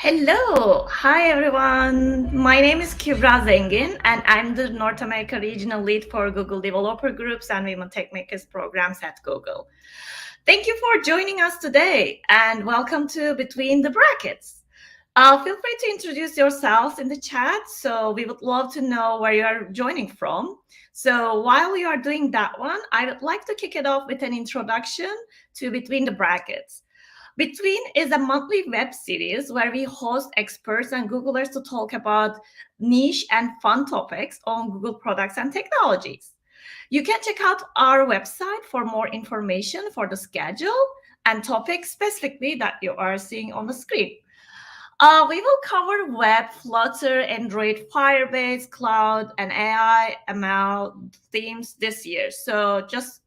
Hello, hi everyone. My name is Kubra Zengin, and I'm the North America regional lead for Google Developer Groups and Women Tech Makers programs at Google. Thank you for joining us today, and welcome to Between the Brackets. Feel free to introduce yourselves in the chat. So we would love to know where you are joining from. So while you are doing that one, I would like to kick it off with an introduction to Between the Brackets. Between is a monthly web series where we host experts and Googlers to talk about niche and fun topics on Google products and technologies. You can check out our website for more information for the schedule and topics specifically that you are seeing on the screen. We will cover web, Flutter, Android, Firebase, cloud, and AI, ML themes this year. So just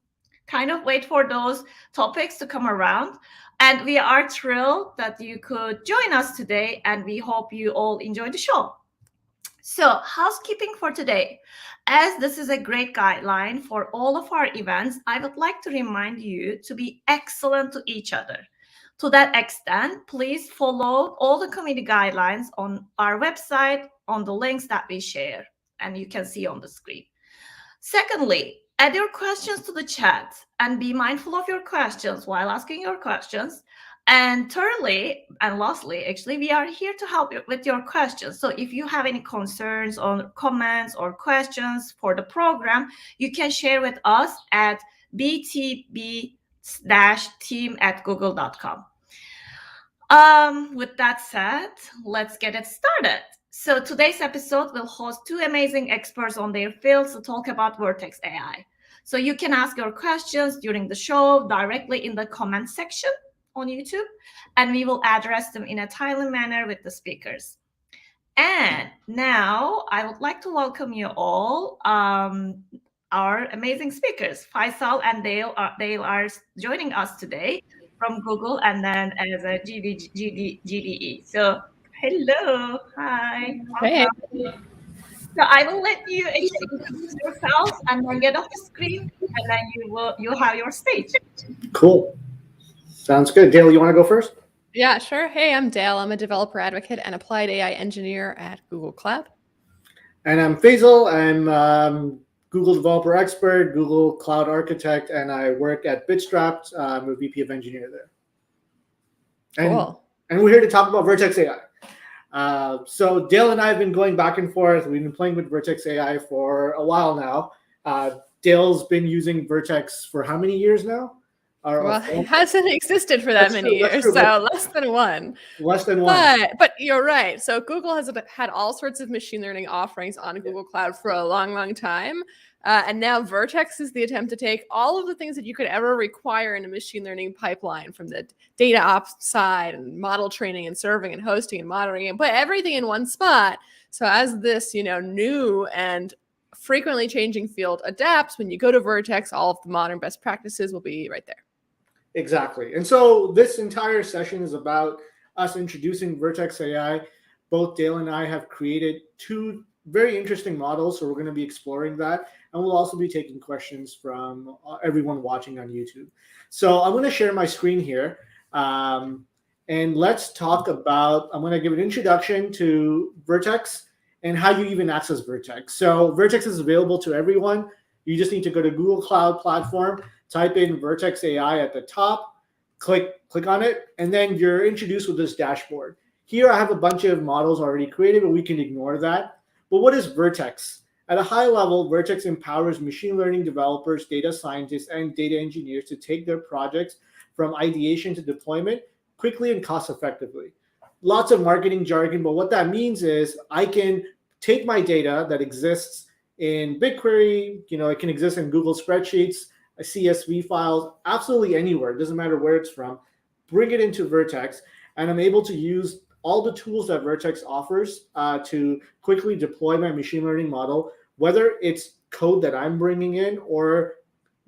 kind of wait for those topics to come around. And we are thrilled that you could join us today, and we hope you all enjoy the show. So, housekeeping for today. As this is a great guideline for all of our events, I would like to remind you to be excellent to each other. To that extent, please follow all the community guidelines on our website, on the links that we share, and you can see on the screen. Secondly, add your questions to the chat and be mindful of your questions while asking your questions. And thirdly, and lastly, actually, we are here to help you with your questions. So if you have any concerns or comments or questions for the program, you can share with us at btb-team@google.com. With that said, let's get it started. So today's episode will host two amazing experts on their fields to talk about Vertex AI. So you can ask your questions during the show directly in the comment section on YouTube, and we will address them in a timely manner with the speakers. And now I would like to welcome you all, our amazing speakers. Faisal and Dale are joining us today from Google and then as a GDE. So hello, hi, Hey. welcome. So I will let you actually introduce yourselves and then get off the screen, and then you have your stage. Cool. Sounds good. Dale, you want to go first? Yeah, sure. Hey, I'm Dale. I'm a developer advocate and applied AI engineer at Google Cloud. And I'm Faisal. I'm Google developer expert, Google cloud architect, and I work at Bitstrapped. I'm a VP of engineer there. Cool. And we're here to talk about Vertex AI. So Dale and I have been going back and forth. We've been playing with Vertex AI for a while now. Dale's been using Vertex for how many years now? Well, it hasn't existed for that many years, so less than one. Less than one. But you're right. So Google has had all sorts of machine learning offerings on Google Cloud for a long, long time. And now Vertex is the attempt to take all of the things that you could ever require in a machine learning pipeline, from the data ops side and model training and serving and hosting and monitoring, and put everything in one spot. So as this, new and frequently changing field adapts, when you go to Vertex, all of the modern best practices will be right there. Exactly. And so this entire session is about us introducing Vertex AI. Both Dale and I have created two very interesting models, so we're going to be exploring that. And we'll also be taking questions from everyone watching on YouTube. So I'm going to share my screen here. And let's talk about, I'm going to give an introduction to Vertex and how you even access Vertex. So Vertex is available to everyone. You just need to go to Google Cloud Platform, type in Vertex AI at the top, click on it, and then you're introduced with this dashboard. Here I have a bunch of models already created, but we can ignore that. But what is Vertex? At a high level, Vertex empowers machine learning developers, data scientists, and data engineers to take their projects from ideation to deployment quickly and cost effectively. Lots of marketing jargon, but what that means is I can take my data that exists in BigQuery, it can exist in Google spreadsheets, CSV files, absolutely anywhere. It doesn't matter where it's from. Bring it into Vertex, and I'm able to use all the tools that Vertex offers to quickly deploy my machine learning model, whether it's code that I'm bringing in or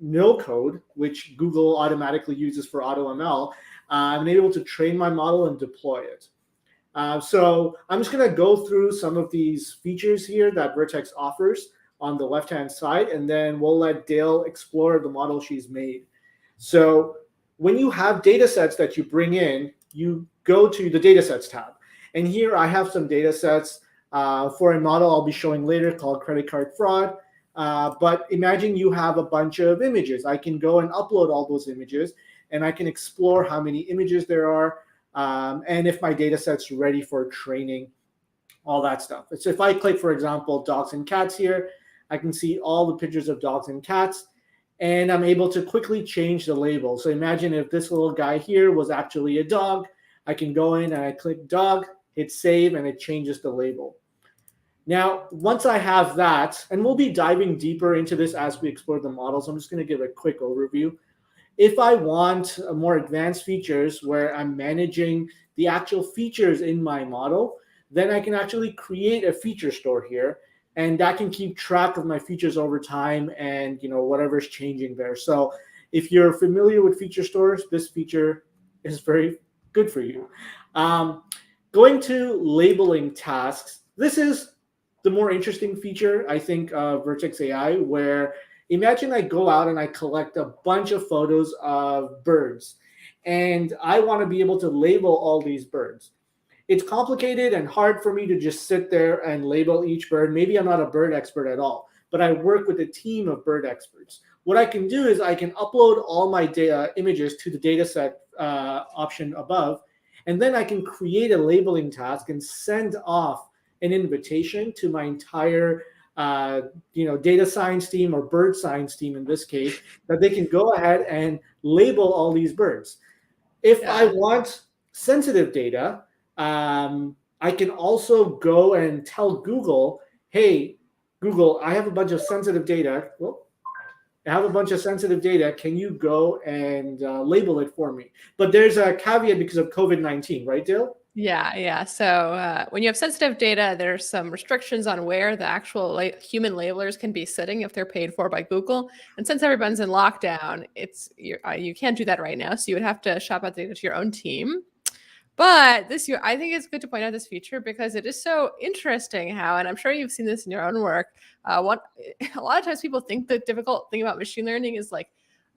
no code, which Google automatically uses for AutoML. I'm able to train my model and deploy it. So I'm just going to go through some of these features here that Vertex offers on the left-hand side, and then we'll let Dale explore the model she's made. So when you have data sets that you bring in, you go to the Datasets tab. And here I have some data sets for a model I'll be showing later called credit card fraud. But imagine you have a bunch of images. I can go and upload all those images, and I can explore how many images there are, and if my data set's ready for training, all that stuff. So if I click, for example, dogs and cats here, I can see all the pictures of dogs and cats, and I'm able to quickly change the label. So imagine if this little guy here was actually a dog, I can go in and I click dog, hit save, and it changes the label. Now, once I have that, and we'll be diving deeper into this as we explore the models, I'm just going to give a quick overview. If I want more advanced features where I'm managing the actual features in my model, then I can actually create a feature store here, and that can keep track of my features over time and whatever's changing there. So if you're familiar with feature stores, this feature is very good for you. Going to labeling tasks, this is the more interesting feature, I think, of Vertex AI, where imagine I go out and I collect a bunch of photos of birds, and I want to be able to label all these birds. It's complicated and hard for me to just sit there and label each bird. Maybe I'm not a bird expert at all, but I work with a team of bird experts. What I can do is I can upload all my data images to the dataset option above, and then I can create a labeling task and send off an invitation to my entire data science team, or bird science team in this case, that they can go ahead and label all these birds. If I want sensitive data, I can also go and tell Google, hey, Google, I have a bunch of sensitive data. Well, I have a bunch of sensitive data. Can you go and label it for me? But there's a caveat because of COVID-19, right, Dale? Yeah. So when you have sensitive data, there's some restrictions on where the actual human labelers can be sitting if they're paid for by Google. And since everyone's in lockdown, you can't do that right now. So you would have to shop out data to your own team. But I think it's good to point out this feature because it is so interesting how, and I'm sure you've seen this in your own work, a lot of times people think the difficult thing about machine learning is like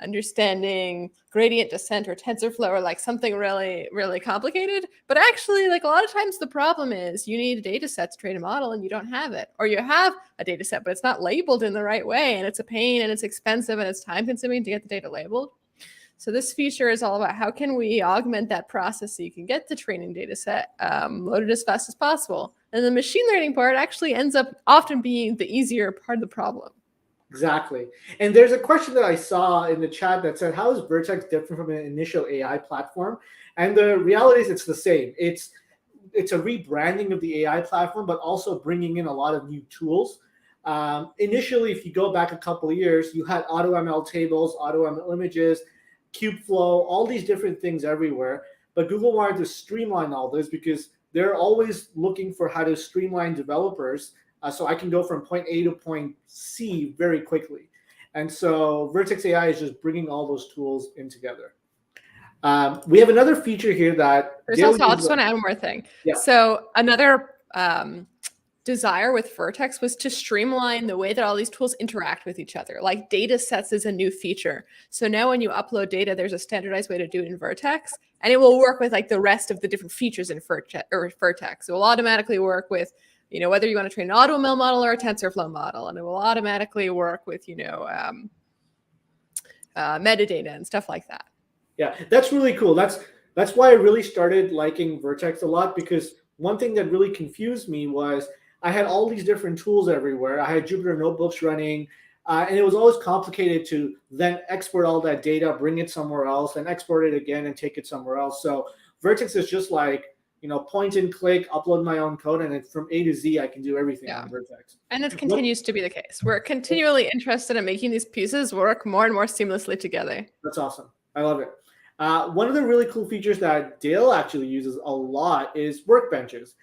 understanding gradient descent or TensorFlow or like something really, really complicated. But actually, like a lot of times the problem is you need a data set to train a model and you don't have it. Or you have a data set, but it's not labeled in the right way. And it's a pain and it's expensive and it's time consuming to get the data labeled. So this feature is all about how can we augment that process so you can get the training data set loaded as fast as possible. And the machine learning part actually ends up often being the easier part of the problem. Exactly. And there's a question that I saw in the chat that said, how is Vertex different from an initial AI platform? And the reality is it's the same. It's a rebranding of the AI platform, but also bringing in a lot of new tools. Initially, if you go back a couple of years, you had AutoML tables, AutoML images, Kubeflow, all these different things everywhere. But Google wanted to streamline all this because they're always looking for how to streamline developers so I can go from point A to point C very quickly. And so Vertex AI is just bringing all those tools in together. We have another feature here that... I just want to add one more thing. Yeah. So another desire with Vertex was to streamline the way that all these tools interact with each other. Like data sets is a new feature. So now when you upload data, there's a standardized way to do it in Vertex, and it will work with like the rest of the different features in Vertex. It will automatically work with whether you want to train an AutoML model or a TensorFlow model, and it will automatically work with, metadata and stuff like that. Yeah, that's really cool. That's why I really started liking Vertex a lot, because one thing that really confused me was I had all these different tools everywhere. I had Jupyter notebooks running, and it was always complicated to then export all that data, bring it somewhere else, and export it again and take it somewhere else. So Vertex is just like, point and click, upload my own code, and from A to Z, I can do everything on Vertex. And it continues to be the case. We're continually interested in making these pieces work more and more seamlessly together. That's awesome. I love it. One of the really cool features that Dale actually uses a lot is workbenches.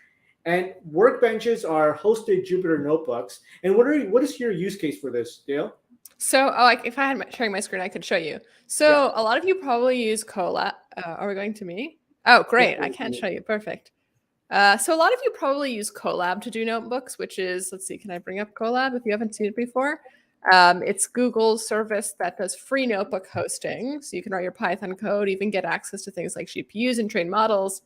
And workbenches are hosted Jupyter notebooks. And what is your use case for this, Dale? So if I had sharing my screen, I could show you. So a lot of you probably use Colab. Are we going to me? Oh, great. I can't show you. Perfect. So a lot of you probably use Colab to do notebooks, which is, let's see, can I bring up Colab if you haven't seen it before? It's Google's service that does free notebook hosting. So you can write your Python code, even get access to things like GPUs and train models.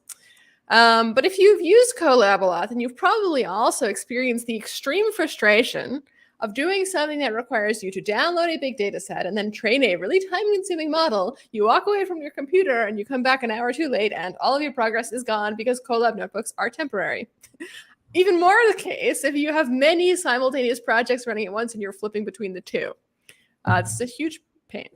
But if you've used Colab a lot, then you've probably also experienced the extreme frustration of doing something that requires you to download a big data set and then train a really time-consuming model. You walk away from your computer and you come back an hour too late and all of your progress is gone because Colab notebooks are temporary. Even more the case if you have many simultaneous projects running at once and you're flipping between the two. It's a huge pain.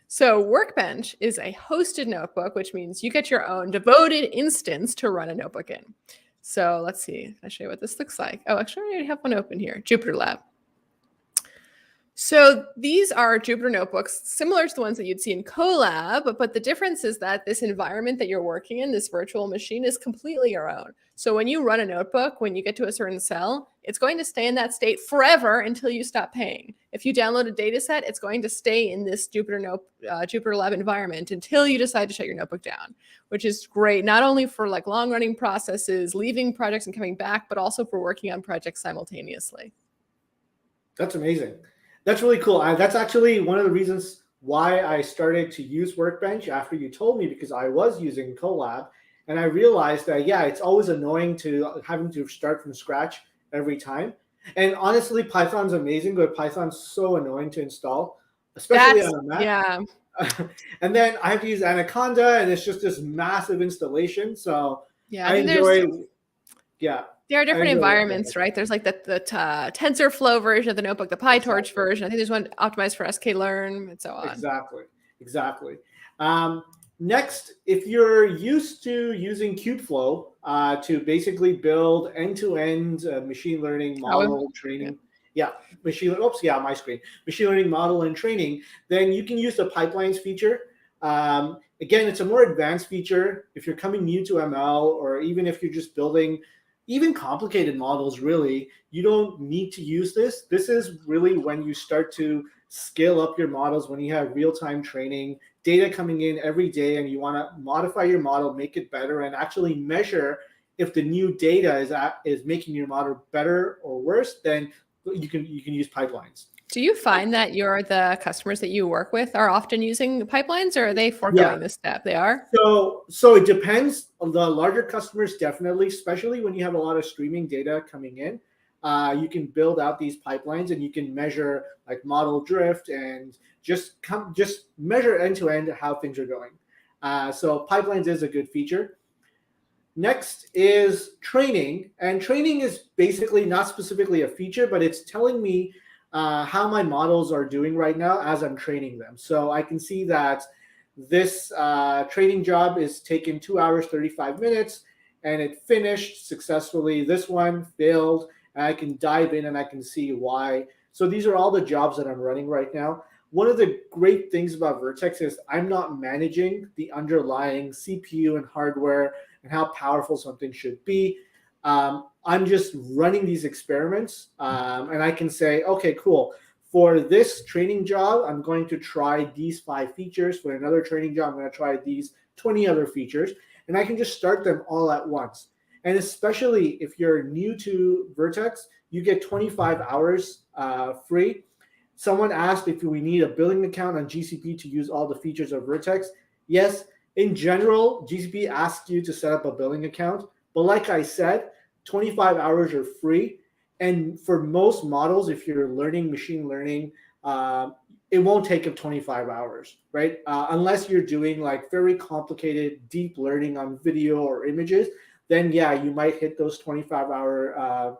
So Workbench is a hosted notebook, which means you get your own devoted instance to run a notebook in. So let's see. I'll show you what this looks like. Oh, actually, I already have one open here, Jupyter Lab. So these are Jupyter notebooks, similar to the ones that you'd see in Colab, but the difference is that this environment that you're working in, this virtual machine, is completely your own. So when you run a notebook, when you get to a certain cell, it's going to stay in that state forever until you stop paying. If you download a data set, it's going to stay in this Jupyter Lab environment until you decide to shut your notebook down, which is great, not only for like long-running processes, leaving projects and coming back, but also for working on projects simultaneously. That's amazing. That's really cool. That's actually one of the reasons why I started to use Workbench after you told me, because I was using Colab and I realized that, yeah, it's always annoying to having to start from scratch every time. And honestly, Python's amazing, but Python's so annoying to install, especially on a Mac. Yeah. And then I have to use Anaconda and it's just this massive installation. So yeah, I enjoy, yeah. There are different environments, right? There's like the TensorFlow version of the notebook, the PyTorch version. I think there's one optimized for sklearn and so on. Exactly. Next, if you're used to using Kubeflow to basically build end-to-end machine learning model training, machine learning model and training, then you can use the pipelines feature. Again, it's a more advanced feature if you're coming new to ML, or even if you're just building even complicated models. Really, you don't need to use this. This is really when you start to scale up your models, when you have real-time training, data coming in every day, and you want to modify your model, make it better, and actually measure if the new data is making your model better or worse. Then you can use pipelines. Do you find that the customers that you work with are often using pipelines, or are they foregoing this step? They are? So it depends. The larger customers, definitely, especially when you have a lot of streaming data coming in, you can build out these pipelines and you can measure like model drift and just measure end-to-end how things are going. So pipelines is a good feature. Next is training. And training is basically not specifically a feature, but it's telling me how my models are doing right now as I'm training them. So I can see that this training job is taking 2 hours, 35 minutes, and it finished successfully. This one failed, and I can dive in and I can see why. So these are all the jobs that I'm running right now. One of the great things about Vertex is I'm not managing the underlying CPU and hardware and how powerful something should be. I'm just running these experiments, and I can say, okay, cool. For this training job, I'm going to try these 5 features. For another training job, I'm going to try these 20 other features. And I can just start them all at once. And especially if you're new to Vertex, you get 25 hours free. Someone asked if we need a billing account on GCP to use all the features of Vertex. Yes, in general, GCP asks you to set up a billing account. But like I said, 25 hours are free. And for most models, if you're learning machine learning, it won't take up 25 hours, right? Unless you're doing like very complicated deep learning on video or images, then yeah, you might hit those 25-hour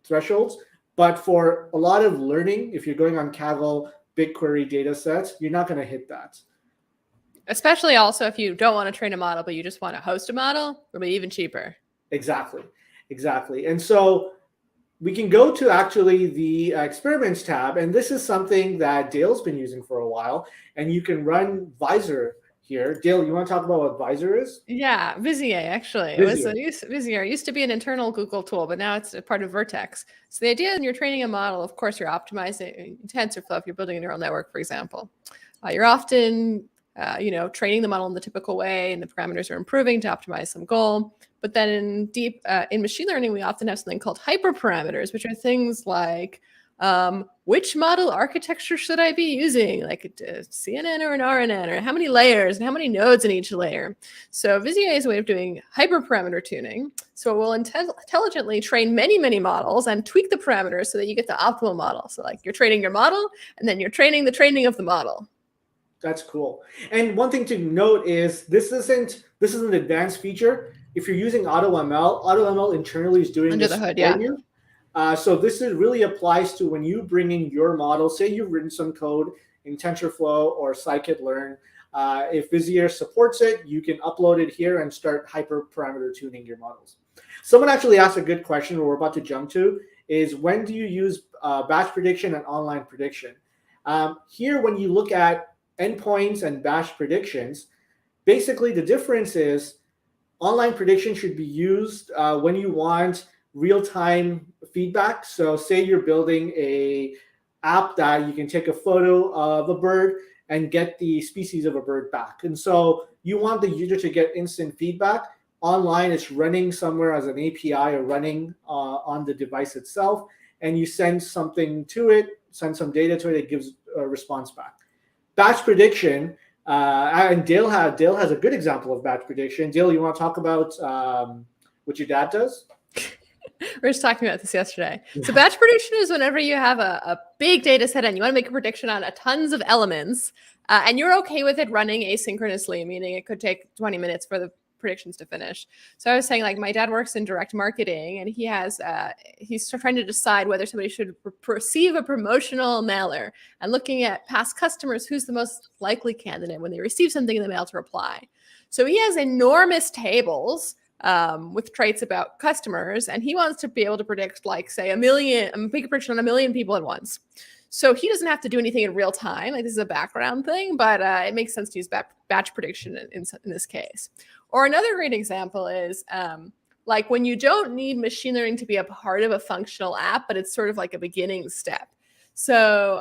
thresholds. But for a lot of learning, if you're going on Kaggle, BigQuery data sets, you're not going to hit that. Especially also if you don't want to train a model, but you just want to host a model, it'll be even cheaper. Exactly. And so we can go to actually the experiments tab, and this is something that Dale's been using for a while, and you can run Visor here. Dale, you want to talk about what Visor is? Yeah, Vizier, actually. Vizier used to be an internal Google tool, but now it's a part of Vertex. So the idea when you're training a model, of course, you're optimizing TensorFlow if you're building a neural network, for example. You're often training the model in the typical way, and the parameters are improving to optimize some goal. But then in machine learning, we often have something called hyperparameters, which are things like which model architecture should I be using, like a CNN or an RNN, or how many layers and how many nodes in each layer. So Visio is a way of doing hyperparameter tuning. So it will intelligently train many, many models and tweak the parameters so that you get the optimal model. So like you're training your model, and then you're training the training of the model. That's cool. And one thing to note is this isn't an advanced feature. If you're using AutoML internally is doing Under this the hood, for yeah. you. So this really applies to when you bring in your model. Say you've written some code in TensorFlow or scikit-learn. If Vizier supports it, you can upload it here and start hyperparameter tuning your models. Someone actually asked a good question we're about to jump to is when do you use batch prediction and online prediction? Here, when you look at endpoints and batch predictions, basically the difference is online prediction should be used when you want real-time feedback. So say you're building a app that you can take a photo of a bird and get the species of a bird back. And so you want the user to get instant feedback. Online, it's running somewhere as an API or running on the device itself. And you send something to it, send some data to it, it gives a response back. Batch prediction, and Dale has a good example of batch prediction. Dale, you want to talk about what your dad does? We were just talking about this yesterday. So batch prediction is whenever you have a big data set and you want to make a prediction on tons of elements, and you're okay with it running asynchronously, meaning it could take 20 minutes for the predictions to finish. So I was saying, like, my dad works in direct marketing, and he's trying to decide whether somebody should receive a promotional mailer and looking at past customers, who's the most likely candidate when they receive something in the mail to reply. So he has enormous tables with traits about customers, and he wants to be able to predict, like, say, a big prediction on 1 million people at once. So he doesn't have to do anything in real time. Like, this is a background thing, but it makes sense to use batch prediction in this case. Or another great example is like when you don't need machine learning to be a part of a functional app, but it's sort of like a beginning step. So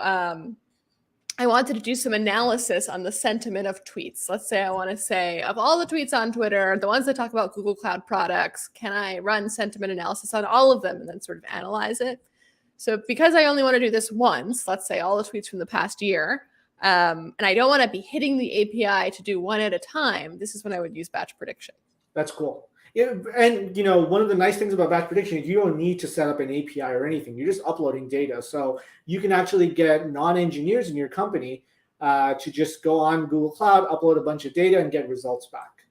I wanted to do some analysis on the sentiment of tweets. Let's say I want to say, of all the tweets on Twitter, the ones that talk about Google Cloud products, can I run sentiment analysis on all of them and then sort of analyze it? So because I only want to do this once, let's say all the tweets from the past year, and I don't want to be hitting the API to do one at a time, this is when I would use batch prediction. That's cool. Yeah, and one of the nice things about batch prediction is you don't need to set up an API or anything. You're just uploading data. So you can actually get non-engineers in your company to just go on Google Cloud, upload a bunch of data, and get results back.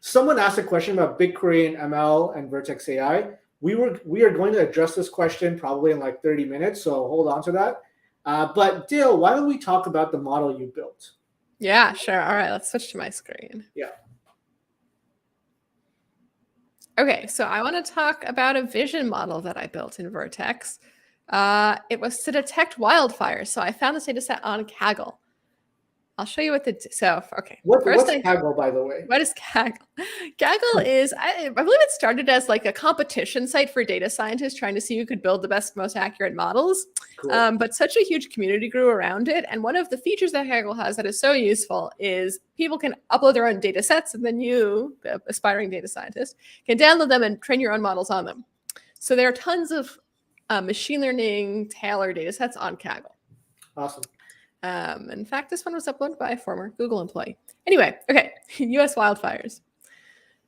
Someone asked a question about BigQuery and ML and Vertex AI. We are going to address this question probably in like 30 minutes, so hold on to that. But Dale, why don't we talk about the model you built? Yeah, sure. All right, let's switch to my screen. Yeah. Okay, so I want to talk about a vision model that I built in Vertex. It was to detect wildfires. So I found this data set on Kaggle. I'll show you what okay. What's Kaggle, by the way? What is Kaggle? Kaggle is, I believe it started as like a competition site for data scientists trying to see who could build the best, most accurate models. Cool. But such a huge community grew around it. And one of the features that Kaggle has that is so useful is people can upload their own data sets, and then you, the aspiring data scientist, can download them and train your own models on them. So there are tons of machine learning tailored data sets on Kaggle. Awesome. In fact, this one was uploaded by a former Google employee. Anyway, okay, US wildfires.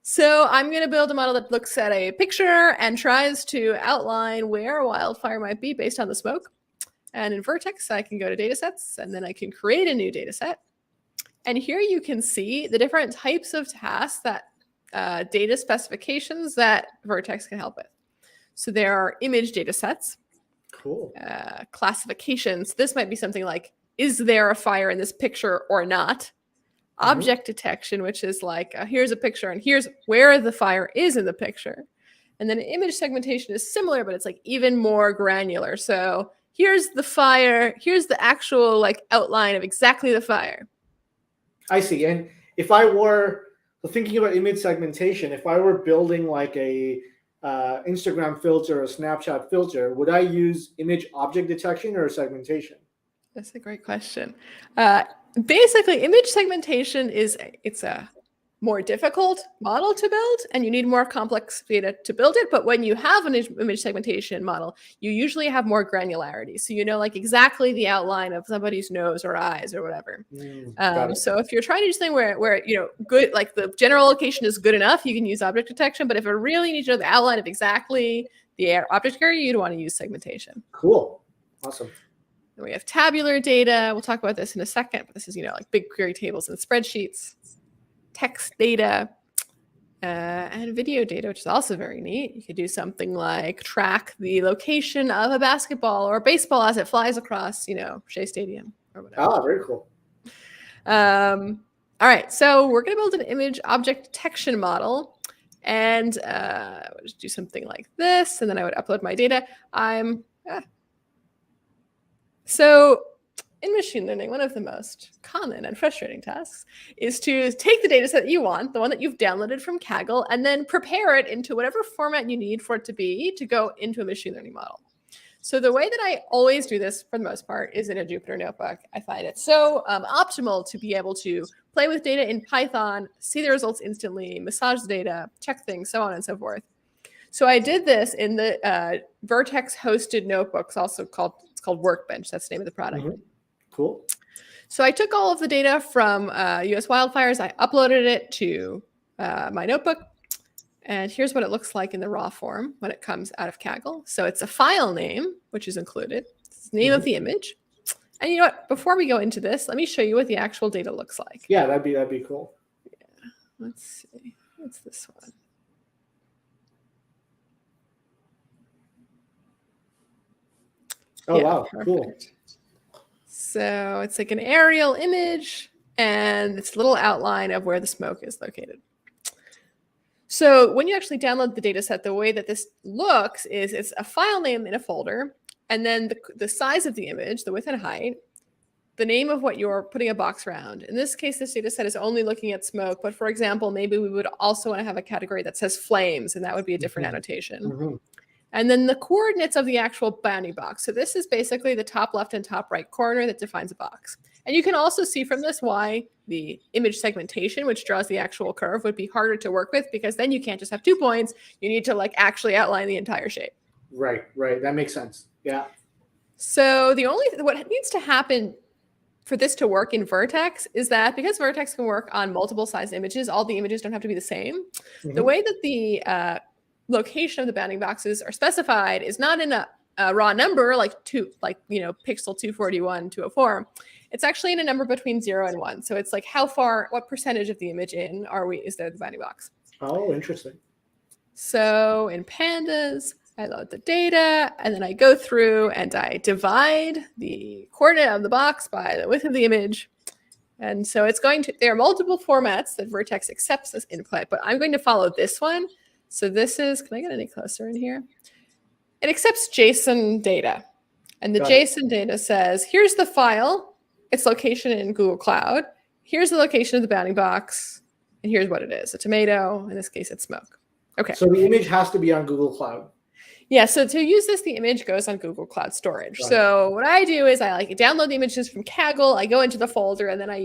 So I'm going to build a model that looks at a picture and tries to outline where a wildfire might be based on the smoke. And in Vertex, I can go to datasets, and then I can create a new dataset. And here you can see the different types of tasks that data specifications that Vertex can help with. So there are image datasets. Cool. Classifications. This might be something like, is there a fire in this picture or not? Object detection, which is like, here's a picture and here's where the fire is in the picture. And then image segmentation is similar, but it's like even more granular. So here's the fire, here's the actual like outline of exactly the fire. I see. And if I were thinking about image segmentation, if I were building like a Instagram filter or a Snapchat filter, would I use image object detection or segmentation? That's a great question. Basically, image segmentation it's a more difficult model to build and you need more complex data to build it. But when you have an image segmentation model, you usually have more granularity. So you know like exactly the outline of somebody's nose or eyes or whatever. So if you're trying to do something where you know good, like the general location is good enough, you can use object detection. But if it really needs to know the outline of exactly the object area, you'd want to use segmentation. Cool. Awesome. Then we have tabular data. We'll talk about this in a second. But this is, you know, like BigQuery tables and spreadsheets. Text data, and video data, which is also very neat. You could do something like track the location of a basketball or baseball as it flies across, you know, Shea Stadium or whatever. Ah, very cool. All right, so we're going to build an image object detection model, and we'll just do something like this, and then I would upload my data. So in machine learning, one of the most common and frustrating tasks is to take the data set that you want, the one that you've downloaded from Kaggle, and then prepare it into whatever format you need for it to be to go into a machine learning model. So the way that I always do this, for the most part, is in a Jupyter notebook. I find it so optimal to be able to play with data in Python, see the results instantly, massage the data, check things, so on and so forth. So I did this in the Vertex hosted notebooks, it's called Workbench. That's the name of the product. Mm-hmm. Cool. So I took all of the data from US wildfires. I uploaded it to my notebook. And here's what it looks like in the raw form when it comes out of Kaggle. So it's a file name, which is included. It's the name of the image. And you know what? Before we go into this, let me show you what the actual data looks like. Yeah, that'd be cool. Yeah. Let's see. What's this one? Oh, yeah, wow. perfect. Cool. So it's like an aerial image, and it's a little outline of where the smoke is located. So when you actually download the data set, the way that this looks is it's a file name in a folder, and then the size of the image, the width and height, the name of what you're putting a box around. In this case, this data set is only looking at smoke, but for example, maybe we would also want to have a category that says flames, and that would be a different annotation. And then the coordinates of the actual bounding box. So this is basically the top left and top right corner that defines a box. And you can also see from this why the image segmentation, which draws the actual curve, would be harder to work with, because then you can't just have 2 points. You need to like actually outline the entire shape. Right. That makes sense. Yeah. So what needs to happen for this to work in Vertex is that because Vertex can work on multiple size images, all the images don't have to be the same. The way that the location of the bounding boxes are specified is not in a raw number like pixel 241, 204. It's actually in a number between 0 and 1. So it's like what percentage of the image is there the bounding box? Oh, interesting. So in pandas, I load the data, and then I go through and I divide the coordinate of the box by the width of the image. And so there are multiple formats that Vertex accepts as input, but I'm going to follow this one. So this is, can I get any closer in here? It accepts JSON data. And the JSON data says, here's the file, its location in Google Cloud. Here's the location of the bounding box. And here's what it is, a tomato. In this case, it's smoke. Okay. So the image has to be on Google Cloud. Yeah, so to use this, the image goes on Google Cloud Storage. Right. So what I do is I download the images from Kaggle, I go into the folder, and then I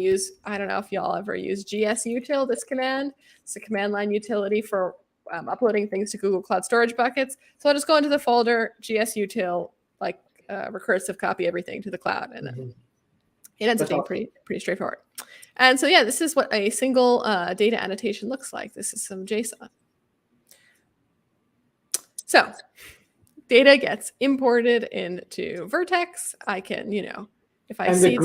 don't know if y'all ever use gsutil, this command. It's a command line utility for uploading things to Google Cloud Storage buckets. So I'll just go into the folder, gsutil, recursive copy everything to the cloud, and then it ends up being pretty straightforward. And so yeah, this is what a single data annotation looks like. This is some JSON. So data gets imported into Vertex. I can, if I see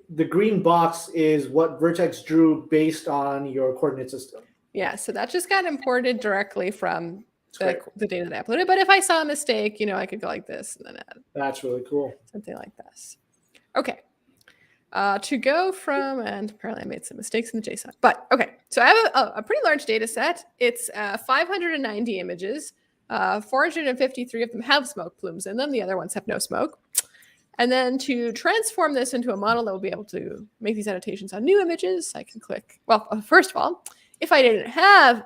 the green box is what Vertex drew based on your coordinate system. Yeah, so that just got imported directly from the data that I uploaded. But if I saw a mistake, I could go like this and then add. That's really cool. Something like this. Okay. To go from, and apparently I made some mistakes in the JSON. But okay, so I have a pretty large data set. It's 590 images. 453 of them have smoke plumes in them. The other ones have no smoke. And then to transform this into a model that will be able to make these annotations on new images, I can click. Well, first of all, if I didn't have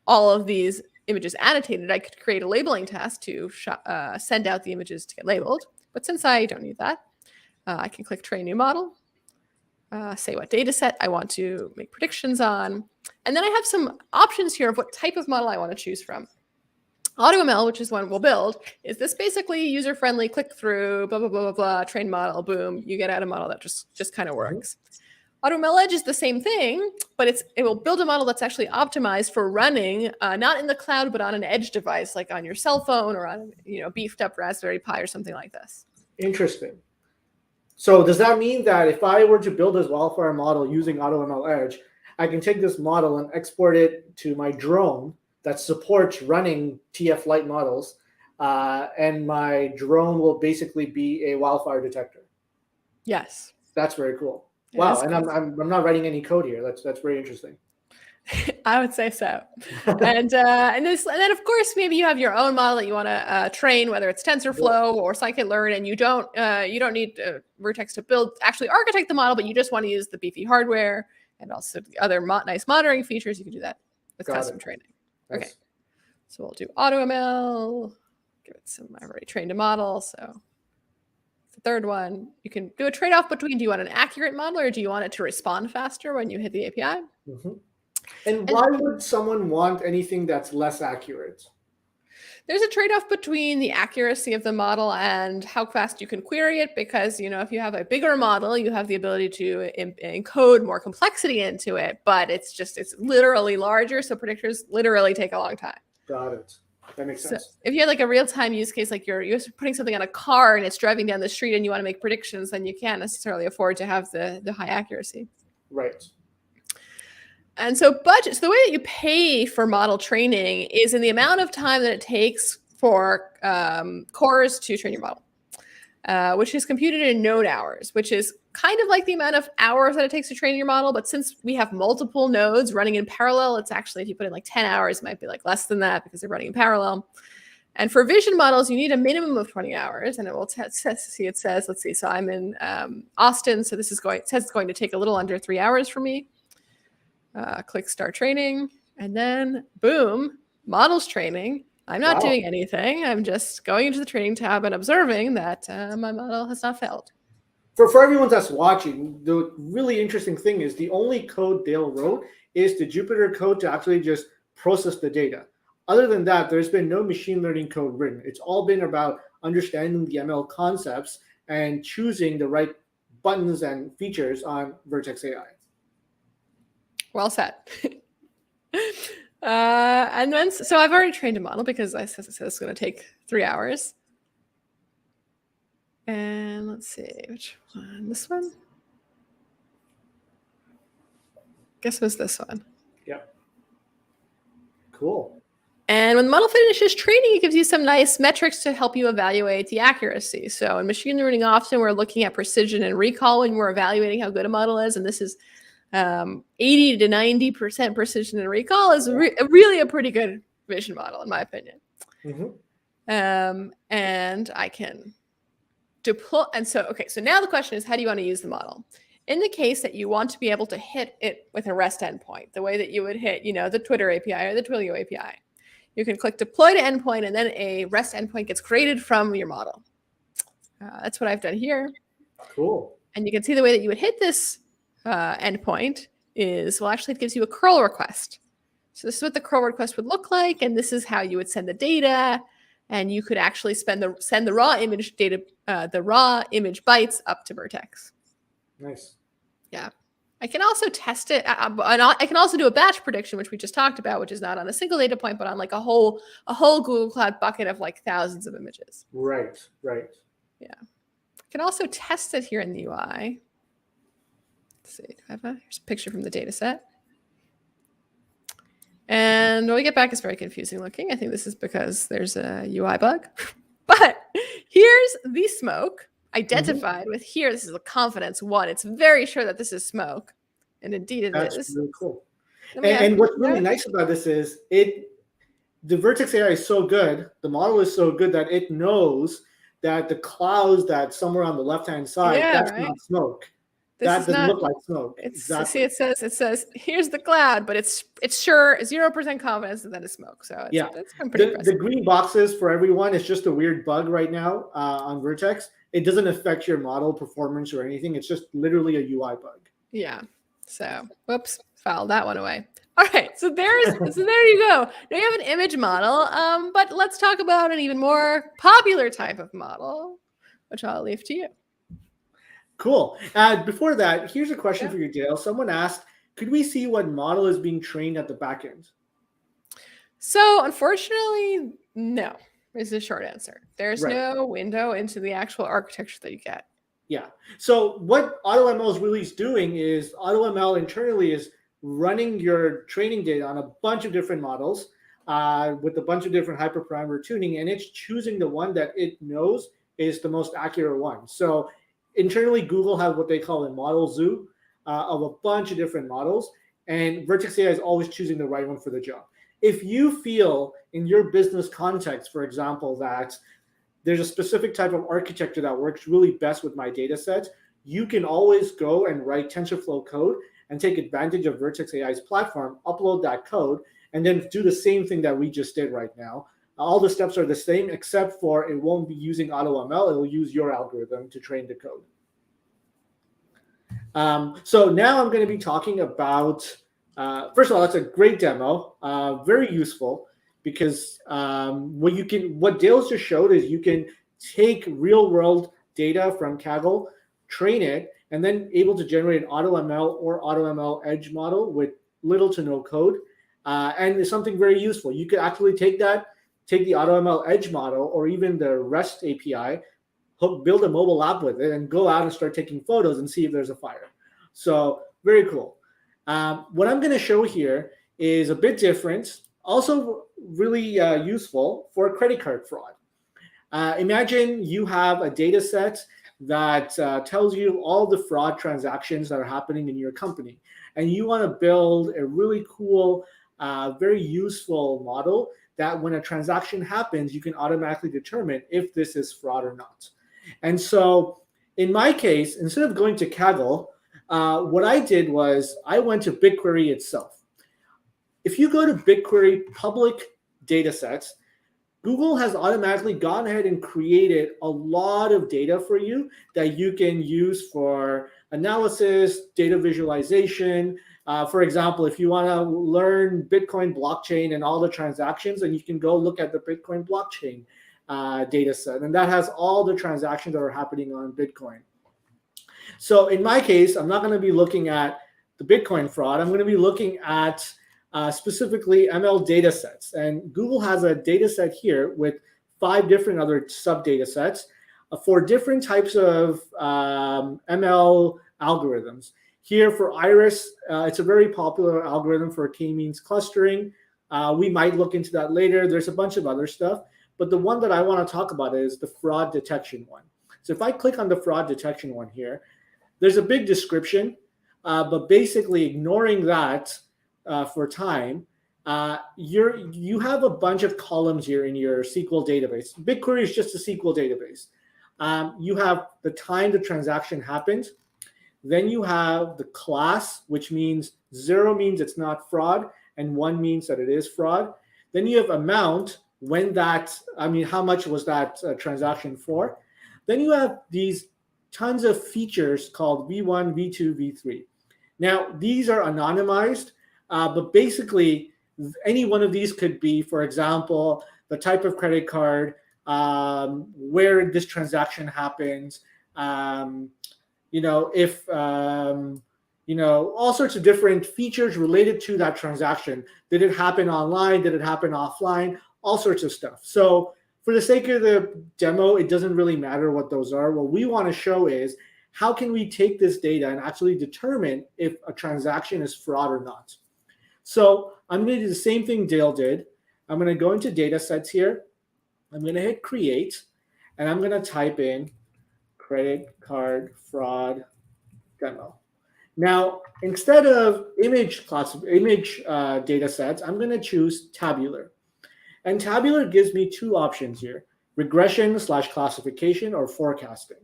all of these images annotated, I could create a labeling task to send out the images to get labeled. But since I don't need that, I can click Train New Model. say what data set I want to make predictions on. And then I have some options here of what type of model I want to choose from. AutoML, which is one we'll build, is this basically user-friendly, click through, blah, blah, blah, blah, blah, train model, boom, you get out a model that just kind of works. AutoML Edge is the same thing, but it will build a model that's actually optimized for running, not in the cloud, but on an edge device, like on your cell phone or on beefed up Raspberry Pi or something like this. Interesting. So does that mean that if I were to build this Wildfire model using AutoML Edge, I can take this model and export it to my drone that supports running TF Lite models, and my drone will basically be a Wildfire detector? Yes. That's very cool. It Wow, is and cool. I'm not writing any code here. That's very interesting. I would say so. And then of course maybe you have your own model that you want to train, whether it's TensorFlow or scikit-learn, and you don't need Vertex to actually architect the model, but you just want to use the beefy hardware and also the other nice monitoring features. You can do that with custom training. Nice. Okay, so we'll do AutoML. Give it some. I've already trained a model, so the third one. You can do a trade-off between: do you want an accurate model or do you want it to respond faster when you hit the API? Mm-hmm. And why would someone want anything that's less accurate? There's a trade-off between the accuracy of the model and how fast you can query it, because if you have a bigger model, you have the ability to encode more complexity into it, but it's literally larger, so predictors literally take a long time. Got it. That makes sense. So if you had like a real-time use case, like you're putting something on a car and it's driving down the street and you want to make predictions, then you can't necessarily afford to have the high accuracy. Right. And so budgets, the way that you pay for model training is in the amount of time that it takes for cores to train your model, which is computed in node hours, which is kind of like the amount of hours that it takes to train your model. But since we have multiple nodes running in parallel, it's actually, if you put in like 10 hours, it might be like less than that because they're running in parallel. And for vision models, you need a minimum of 20 hours. And it will let's see, so I'm in Austin. So it says it's going to take a little under 3 hours for me. Click start training, and then boom, models training. I'm not doing anything. I'm just going into the training tab and observing that my model has not failed. For everyone that's watching, the really interesting thing is the only code Dale wrote is the Jupyter code to actually just process the data. Other than that, there's been no machine learning code written. It's all been about understanding the ML concepts and choosing the right buttons and features on Vertex AI. Well said. And then, so I've already trained a model because I said it's going to take 3 hours. And let's see, which one? This one? Guess it was this one. Yep. Cool. And when the model finishes training, it gives you some nice metrics to help you evaluate the accuracy. So in machine learning, often we're looking at precision and recall when we're evaluating how good a model is. And this is 80 to 90% precision and recall is really a pretty good vision model, in my opinion. Mm-hmm. And I can deploy. And so, okay, so now the question is, how do you want to use the model? In the case that you want to be able to hit it with a REST endpoint, the way that you would hit, the Twitter API or the Twilio API, you can click deploy to endpoint, and then a REST endpoint gets created from your model. That's what I've done here. Cool. And you can see the way that you would hit this endpoint is, well, actually it gives you a curl request. So this is what the curl request would look like, and this is how you would send the data, and you could actually send the raw image data, the raw image bytes up to Vertex. Nice. Yeah. I can also test it. I can also do a batch prediction, which we just talked about, which is not on a single data point, but on like a whole Google Cloud bucket of like thousands of images. Right. Yeah. I can also test it here in the UI. Let's see, here's a picture from the data set. And what we get back is very confusing looking. I think this is because there's a UI bug. But here's the smoke identified with here. This is a confidence one. It's very sure that this is smoke. And indeed it is. That's really cool. And what's really nice about this is the Vertex AI is so good, the model is so good that it knows that the clouds that's somewhere on the left-hand side, that's not smoke. That doesn't look like smoke. See, it says here's the cloud, but it's sure 0% confidence that it's smoke. So it's pretty impressive. The green boxes for everyone is just a weird bug right now on Vertex. It doesn't affect your model performance or anything. It's just literally a UI bug. Yeah. So, whoops, filed that one away. All right. So there you go. Now you have an image model. But let's talk about an even more popular type of model, which I'll leave to you. Cool. Before that, here's a question for you, Dale. Someone asked, could we see what model is being trained at the back end? So unfortunately, no, is the short answer. There's no window into the actual architecture that you get. Yeah. So what AutoML is really doing is AutoML internally is running your training data on a bunch of different models with a bunch of different hyperparameter tuning, and it's choosing the one that it knows is the most accurate one. So internally, Google has what they call a model zoo of a bunch of different models, and Vertex AI is always choosing the right one for the job. If you feel in your business context, for example, that there's a specific type of architecture that works really best with my data set, you can always go and write TensorFlow code and take advantage of Vertex AI's platform, upload that code, and then do the same thing that we just did right now. All the steps are the same, except for it won't be using AutoML. It will use your algorithm to train the code. So now I'm going to be talking about, first of all, that's a great demo, very useful, because what Dale's just showed is you can take real world data from Kaggle, train it, and then able to generate an AutoML or AutoML Edge model with little to no code. And it's something very useful. You could actually take the AutoML Edge model or even the REST API, build a mobile app with it, and go out and start taking photos and see if there's a fire. So very cool. What I'm going to show here is a bit different, also really useful for credit card fraud. Imagine you have a data set that tells you all the fraud transactions that are happening in your company, and you want to build a really cool, very useful model that when a transaction happens, you can automatically determine if this is fraud or not. And so in my case, instead of going to Kaggle, what I did was I went to BigQuery itself. If you go to BigQuery public data sets, Google has automatically gone ahead and created a lot of data for you that you can use for analysis, data visualization. For example, if you want to learn Bitcoin blockchain and all the transactions, then you can go look at the Bitcoin blockchain data set. And that has all the transactions that are happening on Bitcoin. So in my case, I'm not going to be looking at the Bitcoin fraud. I'm going to be looking at specifically ML data sets. And Google has a data set here with 5 different other sub data sets for different types of ML algorithms. Here for Iris, it's a very popular algorithm for k-means clustering. We might look into that later. There's a bunch of other stuff. But the one that I want to talk about is the fraud detection one. So if I click on the fraud detection one here, there's a big description, but basically ignoring that for time, you have a bunch of columns here in your SQL database. BigQuery is just a SQL database. You have the time the transaction happened. Then you have the class, which means 0 means it's not fraud, and 1 means that it is fraud. Then you have amount, how much was that transaction for? Then you have these tons of features called V1, V2, V3. Now, these are anonymized, but basically any one of these could be, for example, the type of credit card, where this transaction happens, all sorts of different features related to that transaction. Did it happen online? Did it happen offline? All sorts of stuff. So for the sake of the demo, it doesn't really matter what those are. What we want to show is how can we take this data and actually determine if a transaction is fraud or not. So I'm going to do the same thing Dale did. I'm going to go into data sets here. I'm going to hit create, and I'm going to type in credit card fraud demo. Now, instead of image data sets, I'm going to choose tabular. And tabular gives me 2 options here, regression/classification or forecasting.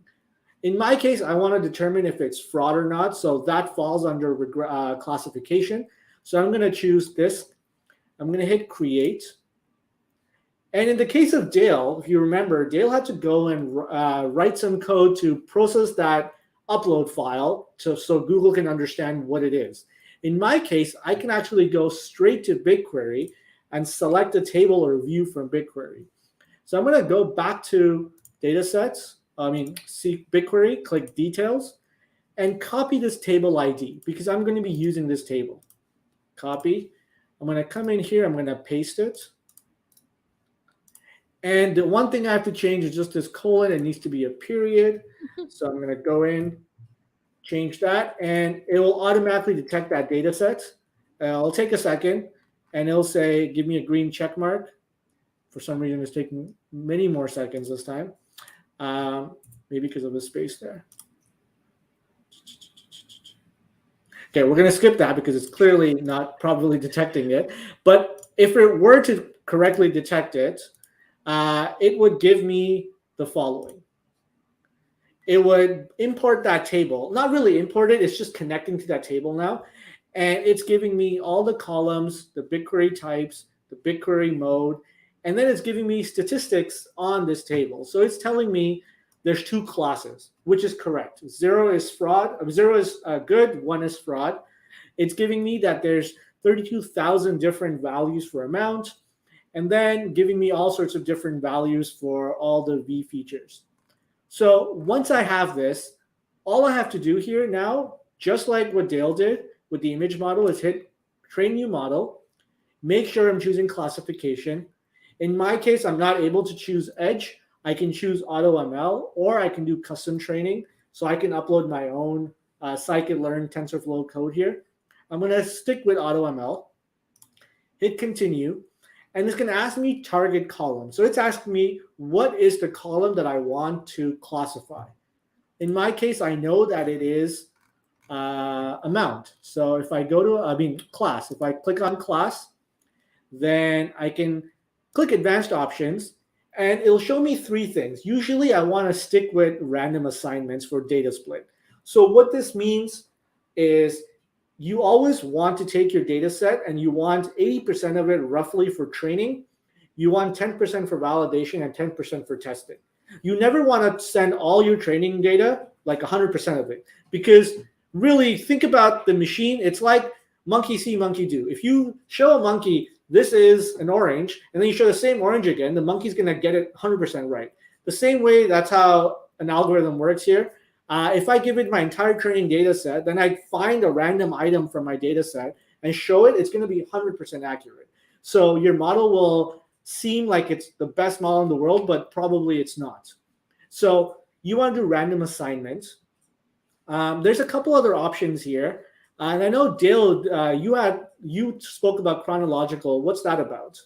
In my case, I want to determine if it's fraud or not, so that falls under classification. So I'm going to choose this. I'm going to hit create. And in the case of Dale, if you remember, Dale had to go and write some code to process that upload file so Google can understand what it is. In my case, I can actually go straight to BigQuery and select a table or view from BigQuery. So I'm going to go back to Datasets, see BigQuery, click Details, and copy this table ID because I'm going to be using this table. Copy. I'm going to come in here. I'm going to paste it. And the one thing I have to change is just this colon. It needs to be a period. So I'm going to go in, change that, and it will automatically detect that data set. It'll take a second, and it'll say, give me a green check mark. For some reason, it's taking many more seconds this time. Maybe because of the space there. Okay, we're going to skip that because it's clearly not properly detecting it. But if it were to correctly detect it, it would give me the following. It would import that table. Not really import it, it's just connecting to that table now. And it's giving me all the columns, the BigQuery types, the BigQuery mode, and then it's giving me statistics on this table. So it's telling me there's 2 classes, which is correct. 0 is fraud, 0 is good, 1 is fraud. It's giving me that there's 32,000 different values for amount, and then giving me all sorts of different values for all the V features. So once I have this, all I have to do here now, just like what Dale did with the image model, is hit Train New Model, make sure I'm choosing classification. In my case, I'm not able to choose Edge. I can choose AutoML, or I can do custom training. So I can upload my own scikit-learn TensorFlow code here. I'm going to stick with AutoML, hit Continue, and it's going to ask me target column. So it's asking me, what is the column that I want to classify? In my case, I know that it is amount. So if I go to, class, if I click on class, then I can click advanced options, and it'll show me 3 things. Usually I want to stick with random assignments for data split. So what this means is you always want to take your data set and you want 80% of it roughly for training. You want 10% for validation and 10% for testing. You never want to send all your training data, like 100% of it, because really think about the machine. It's like monkey see, monkey do. If you show a monkey, this is an orange, and then you show the same orange again, the monkey's going to get it 100% right. The same way, that's how an algorithm works here. If I give it my entire training data set, then I find a random item from my data set and show it, it's going to be 100% accurate. So your model will seem like it's the best model in the world, but probably it's not. So you want to do random assignments. There's a couple other options here. And I know, Dale, you spoke about chronological. What's that about?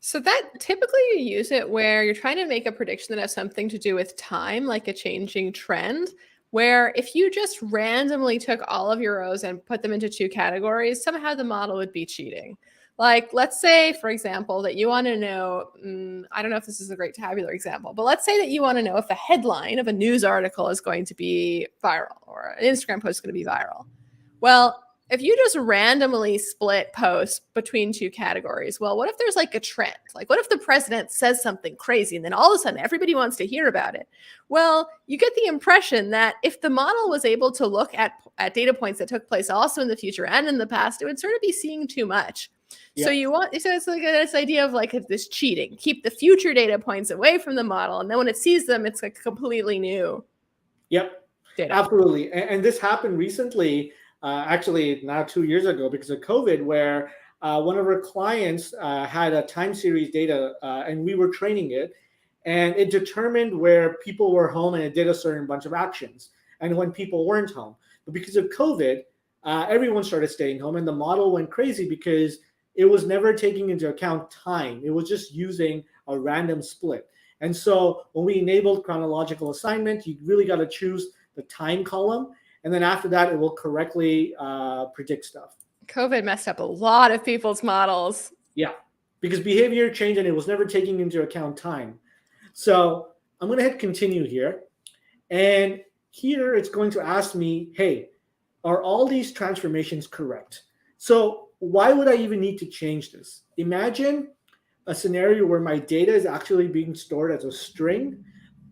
So that typically you use it where you're trying to make a prediction that has something to do with time, like a changing trend, where if you just randomly took all of your rows and put them into 2 categories, somehow the model would be cheating. Like, let's say, for example, that you want to know, I don't know if this is a great tabular example, but let's say that you want to know if the headline of a news article is going to be viral or an Instagram post is going to be viral. Well, if you just randomly split posts between 2 categories, well, what if there's like a trend? Like, what if the president says something crazy and then all of a sudden everybody wants to hear about it? Well, you get the impression that if the model was able to look at data points that took place also in the future and in the past, it would sort of be seeing too much. Yeah. So it's like this idea of like this cheating, keep the future data points away from the model. And then when it sees them, it's like completely new. Yep, data. Absolutely. And this happened recently. Actually, now 2 years ago, because of COVID, where one of our clients had a time series data and we were training it, and it determined where people were home and it did a certain bunch of actions and when people weren't home. But because of COVID, everyone started staying home and the model went crazy because it was never taking into account time. It was just using a random split. And so when we enabled chronological assignment, you really got to choose the time column. And then after that, it will correctly predict stuff. COVID messed up a lot of people's models. Yeah, because behavior changed and it was never taking into account time. So I'm going to hit continue here. And here it's going to ask me, hey, are all these transformations correct? So why would I even need to change this? Imagine a scenario where my data is actually being stored as a string,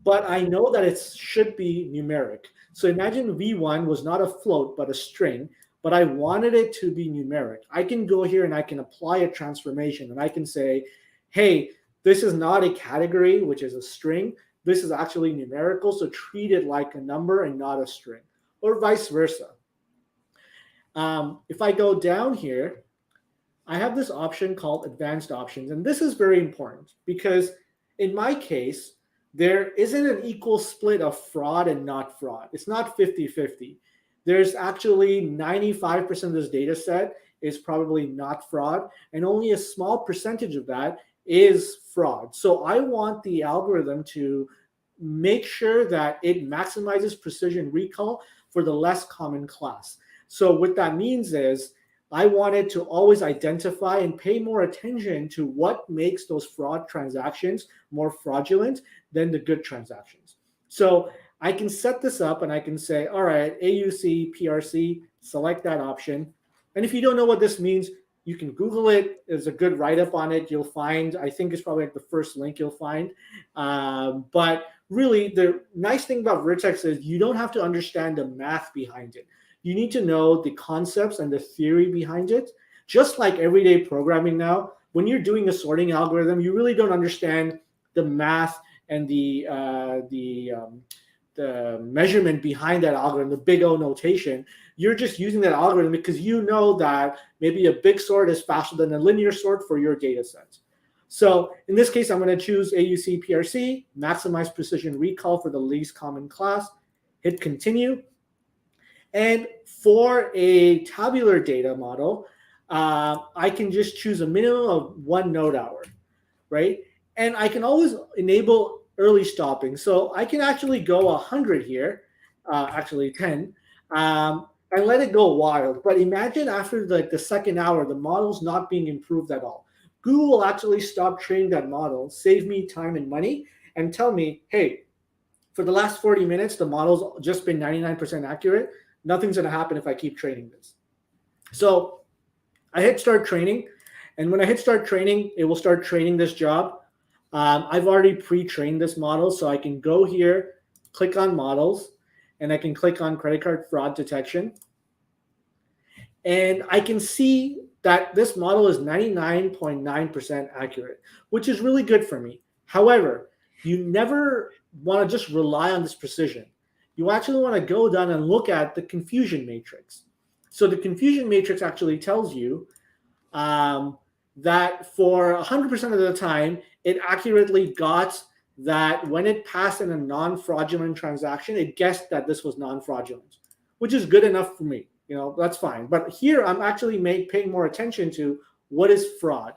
but I know that it should be numeric. So imagine V1 was not a float, but a string, but I wanted it to be numeric. I can go here and I can apply a transformation and I can say, hey, this is not a category, which is a string. This is actually numerical, so treat it like a number and not a string, or vice versa. If I go down here, I have this option called advanced options. And this is very important because in my case, there isn't an equal split of fraud and not fraud. It's not 50-50. There's actually 95% of this data set is probably not fraud, and only a small percentage of that is fraud. So I want the algorithm to make sure that it maximizes precision recall for the less common class. So what that means is I wanted to always identify and pay more attention to what makes those fraud transactions more fraudulent than the good transactions. So I can set this up and I can say, all right, AUC, PRC, select that option. And if you don't know what this means, you can Google it. There's a good write-up on it. You'll find, I think it's probably like the first link you'll find. But really, the nice thing about Vertex is you don't have to understand the math behind it. You need to know the concepts and the theory behind it. Just like everyday programming now, when you're doing a sorting algorithm, you really don't understand the math and the measurement behind that algorithm, the big O notation. You're just using that algorithm because you know that maybe a big sort is faster than a linear sort for your data set. So in this case, I'm going to choose AUC PRC, maximize precision recall for the least common class, hit continue. And for a tabular data model, I can just choose a minimum of 1 node hour, right? And I can always enable early stopping. So I can actually go 100 here, actually 10, and let it go wild. But imagine after the second hour, the model's not being improved at all. Google will actually stop training that model, save me time and money, and tell me, hey, for the last 40 minutes, the model's just been 99% accurate. Nothing's going to happen if I keep training this. So I hit start training. And when I hit start training, it will start training this job. I've already pre-trained this model. So I can go here, click on models, and I can click on credit card fraud detection. And I can see that this model is 99.9% accurate, which is really good for me. However, you never want to just rely on this precision. You actually want to go down and look at the confusion matrix. So the confusion matrix actually tells you that for 100% of the time, it accurately got that when it passed in a non-fraudulent transaction, it guessed that this was non-fraudulent, which is good enough for me. That's fine. But here, I'm actually paying more attention to what is fraud.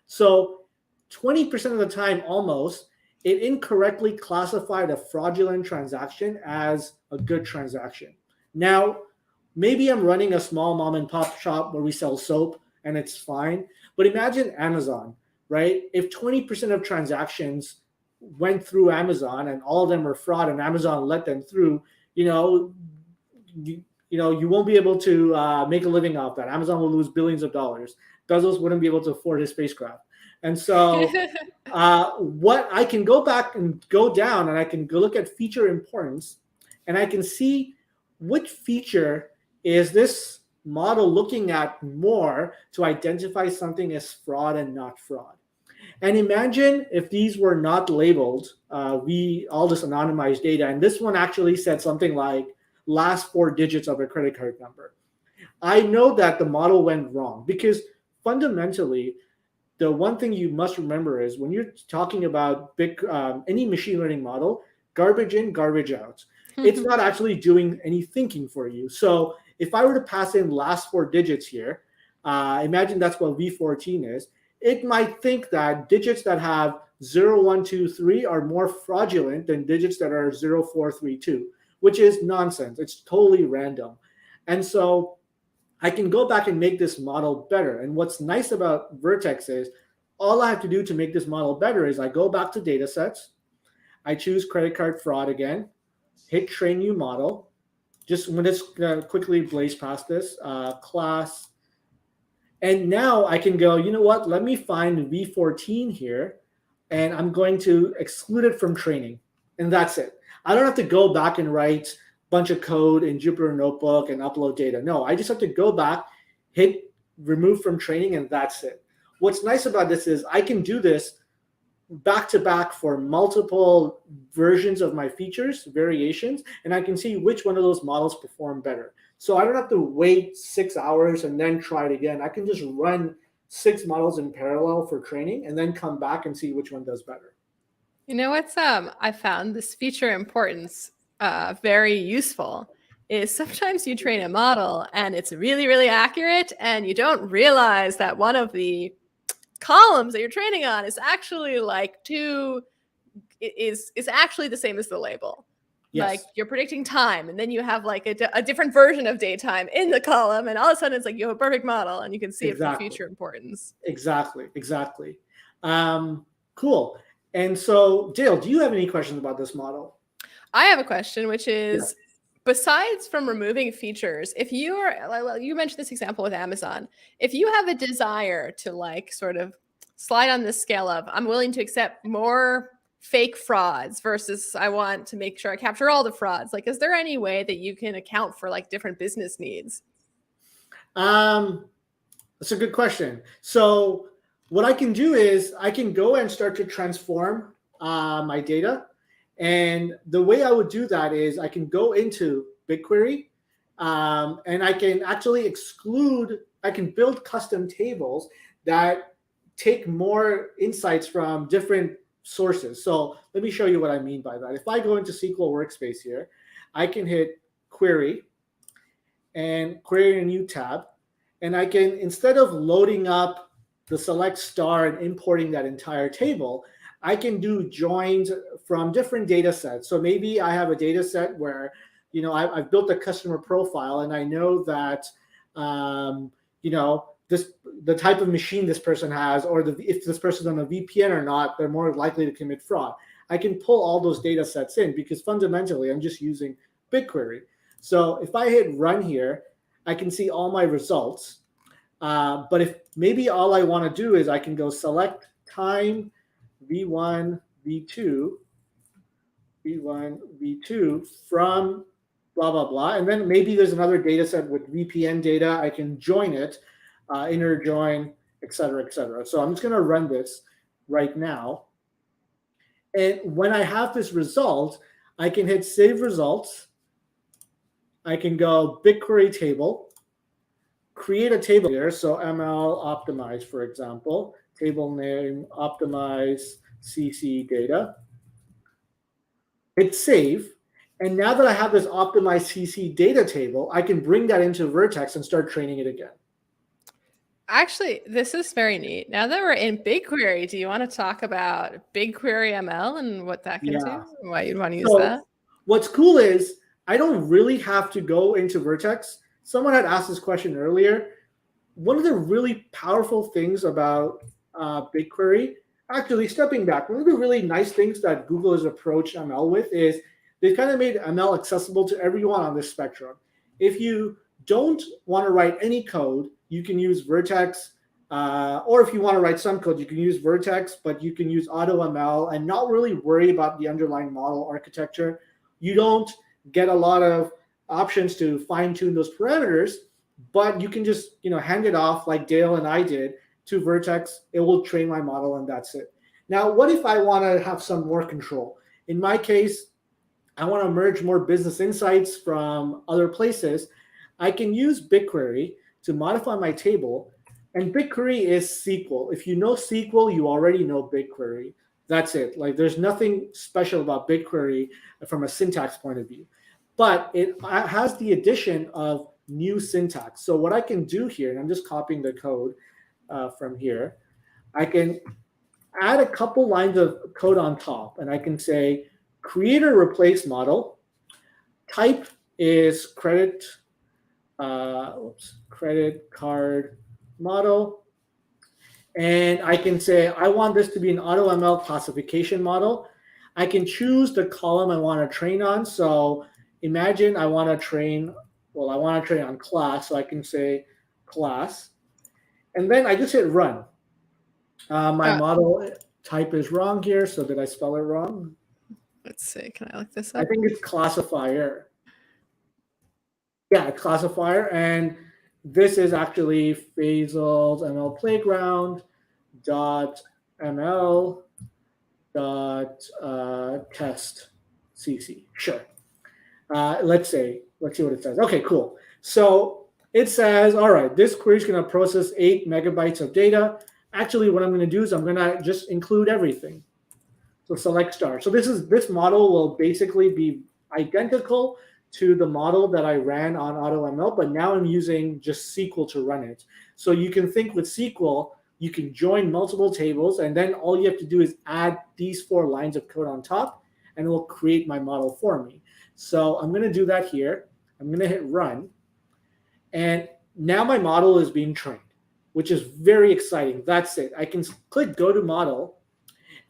So 20% of the time, almost, it incorrectly classified a fraudulent transaction as a good transaction. Now, maybe I'm running a small mom and pop shop where we sell soap and it's fine. But imagine Amazon, right? If 20% of transactions went through Amazon and all of them were fraud and Amazon let them through, you won't be able to make a living off that. Amazon will lose billions of dollars. Bezos wouldn't be able to afford his spacecraft. And so what I can go back and go down and I can go look at feature importance and I can see which feature is this model looking at more to identify something as fraud and not fraud. And imagine if these were not labeled, all this anonymized data, and this one actually said something like last 4 digits of a credit card number. I know that the model went wrong because fundamentally, the one thing you must remember is when you're talking about any machine learning model, garbage in, garbage out. It's not actually doing any thinking for you. So if I were to pass in last 4 digits here, imagine that's what V14 is. It might think that digits that have 0, 1, 2, 3 are more fraudulent than digits that are 0, 4, 3, 2, which is nonsense. It's totally random. And so I can go back and make this model better. And what's nice about Vertex is all I have to do to make this model better is I go back to datasets. I choose credit card fraud again, hit train new model. Just when it's quickly blaze past this class. And now I can go, you know what? Let me find V14 here. And I'm going to exclude it from training. and that's it. I don't have to go back and write a bunch of code in Jupyter Notebook and upload data. No, I just have to go back, hit remove from training, and that's it. What's nice about this is I can do this back to back for multiple versions of my features, variations, and I can see which one of those models perform better. So I don't have to wait 6 hours and then try it again. I can just run 6 models in parallel for training and then come back and see which one does better. You know what's I found this feature importance very useful is sometimes you train a model and it's really, really accurate and you don't realize that one of the columns that you're training on is actually like is actually the same as the label. Yes. Like you're predicting time and then you have like a different version of daytime in the column and all of a sudden it's like you have a perfect model and you can see Exactly. it for future importance. Exactly. Cool. And so Dale, do you have any questions about this model? I have a question, which is, besides from removing features, if you are, you mentioned this example with Amazon, if you have a desire to like sort of slide on this scale of, I'm willing to accept more fake frauds versus I want to make sure I capture all the frauds, like, is there any way that you can account for like different business needs? That's a good question. So what I can do is I can go and start to transform my data. And the way I would do that is I can go into BigQuery and I can actually I can build custom tables that take more insights from different sources. So let me show you what I mean by that. If I go into SQL Workspace here, I can hit Query and create a new tab. And I can, instead of loading up the select star and importing that entire table, I can do joins from different data sets. So maybe I have a data set where, I've built a customer profile and I know that, the type of machine this person has, or if this person's on a VPN or not, they're more likely to commit fraud. I can pull all those data sets in because fundamentally I'm just using BigQuery. So if I hit run here, I can see all my results. But if maybe all I want to do is I can go select time V1, V2, V1, V2 from blah, blah, blah. And then maybe there's another data set with VPN data. I can join it, inner join, et cetera, et cetera. So I'm just going to run this right now. And when I have this result, I can hit save results. I can go BigQuery table, create a table here. So ML optimize, for example, table name, optimize CC data. Hit save. And now that I have this optimized CC data table, I can bring that into Vertex and start training it again. Actually, this is very neat. Now that we're in BigQuery, do you want to talk about BigQuery ML and what that can do? Why you'd want to use that? What's cool is I don't really have to go into Vertex. Someone had asked this question earlier. One of the really powerful things about BigQuery, actually stepping back, one of the really nice things that Google has approached ML with is they've kind of made ML accessible to everyone on this spectrum. If you don't want to write any code, you can use Vertex, or if you want to write some code, you can use Vertex, but you can use AutoML and not really worry about the underlying model architecture. You don't get a lot of options to fine-tune those parameters, but you can just hand it off like Dale and I did to Vertex. It will train my model and that's it. Now, what if I want to have some more control? In my case, I want to merge more business insights from other places. I can use BigQuery to modify my table, and BigQuery is SQL. If you know SQL, you already know BigQuery. That's it. Like, there's nothing special about BigQuery from a syntax point of view, but it has the addition of new syntax. So what I can do here, and I'm just copying the code from here, I can add a couple lines of code on top, and I can say create or replace model. Type is credit card model. And I can say, I want this to be an AutoML classification model. I can choose the column I want to train on. So imagine I want to train on class. So I can say class. And then I just hit run. My model type is wrong here. So did I spell it wrong? Let's see. Can I look this I up? think it's classifier. Yeah, classifier. And this is actually Faisal's ML Playground .ml test cc. Sure. Let's see what it says. Okay, cool. So it says, all right, this query is going to process 8 megabytes of data. Actually, what I'm going to do is I'm going to just include everything. So select star. So this model will basically be identical to the model that I ran on AutoML, but now I'm using just SQL to run it. So you can think with SQL, you can join multiple tables, and then all you have to do is add these 4 lines of code on top, and it will create my model for me. So I'm going to do that here. I'm going to hit run. And now my model is being trained, which is very exciting. That's it. I can click go to model.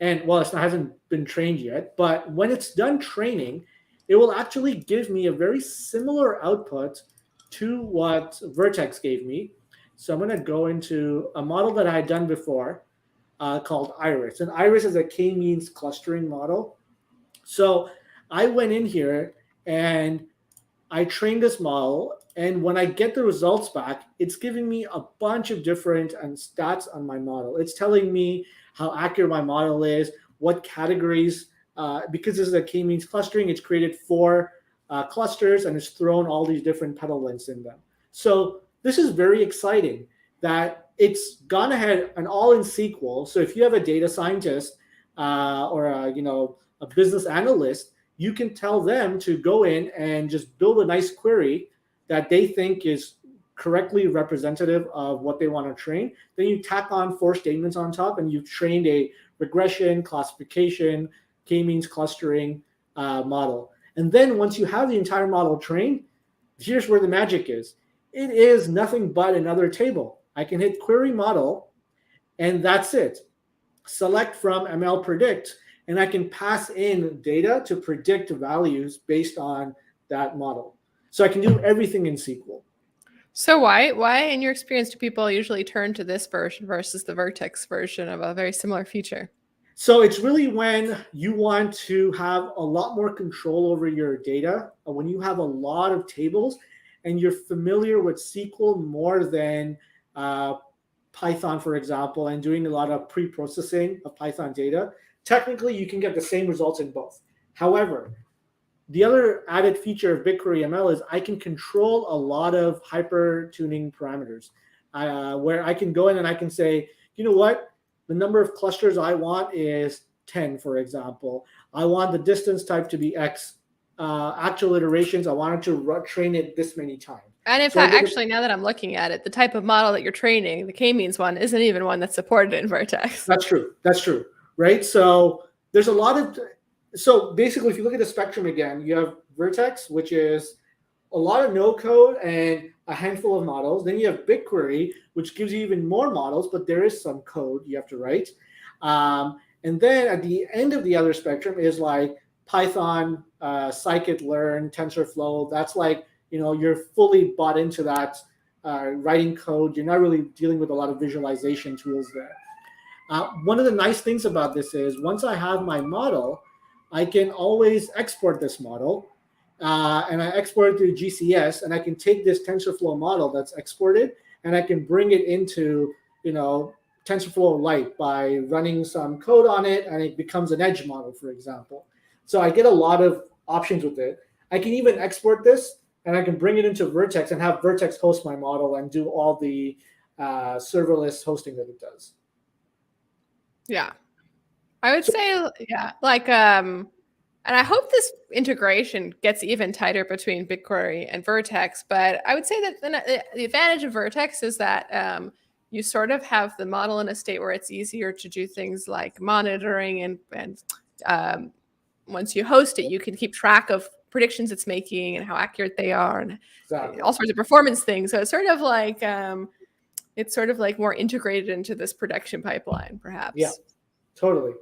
And well, it hasn't been trained yet, but when it's done training, it will actually give me a very similar output to what Vertex gave me. So I'm going to go into a model that I had done before called Iris. And Iris is a k-means clustering model. So I went in here and I trained this model. And when I get the results back, it's giving me a bunch of different stats on my model. It's telling me how accurate my model is, what categories, because this is a k-means clustering, it's created 4 clusters and it's thrown all these different petal lengths in them. So this is very exciting that it's gone ahead and all in SQL. So if you have a data scientist or a business analyst, you can tell them to go in and just build a nice query that they think is correctly representative of what they want to train. Then you tack on 4 statements on top, and you've trained a regression, classification, k-means clustering model. And then once you have the entire model trained, here's where the magic is. It is nothing but another table. I can hit query model, and that's it. Select from ML predict, and I can pass in data to predict values based on that model. So I can do everything in SQL. So why, in your experience, do people usually turn to this version versus the Vertex version of a very similar feature? So it's really when you want to have a lot more control over your data, when you have a lot of tables and you're familiar with SQL more than Python, for example, and doing a lot of pre-processing of Python data. Technically, you can get the same results in both. However, the other added feature of BigQuery ML is I can control a lot of hyper tuning parameters where I can go in and I can say, you know what, the number of clusters I want is 10, for example. I want the distance type to be X. Actual iterations, I wanted to train it this many times. And in fact, actually, now that I'm looking at it, the type of model that you're training, the k-means one, isn't even one that's supported in Vertex. That's true. That's true. Right? So there's a lot of... So basically, if you look at the spectrum again, you have Vertex, which is a lot of no code and a handful of models. Then you have BigQuery, which gives you even more models, but there is some code you have to write. And then at the end of the other spectrum is like Python, scikit-learn, TensorFlow. That's like, you're fully bought into that writing code. You're not really dealing with a lot of visualization tools there. One of the nice things about this is once I have my model, I can always export this model, and I export it to GCS, and I can take this TensorFlow model that's exported, and I can bring it into, TensorFlow Lite by running some code on it, and it becomes an edge model, for example. So I get a lot of options with it. I can even export this, and I can bring it into Vertex and have Vertex host my model and do all the serverless hosting that it does. Yeah. I would say, yeah, and I hope this integration gets even tighter between BigQuery and Vertex, but I would say that the advantage of Vertex is that you sort of have the model in a state where it's easier to do things like monitoring and once you host it, you can keep track of predictions it's making and how accurate they are and all sorts of performance things. So it's sort of like more integrated into this production pipeline, perhaps. Yeah, totally.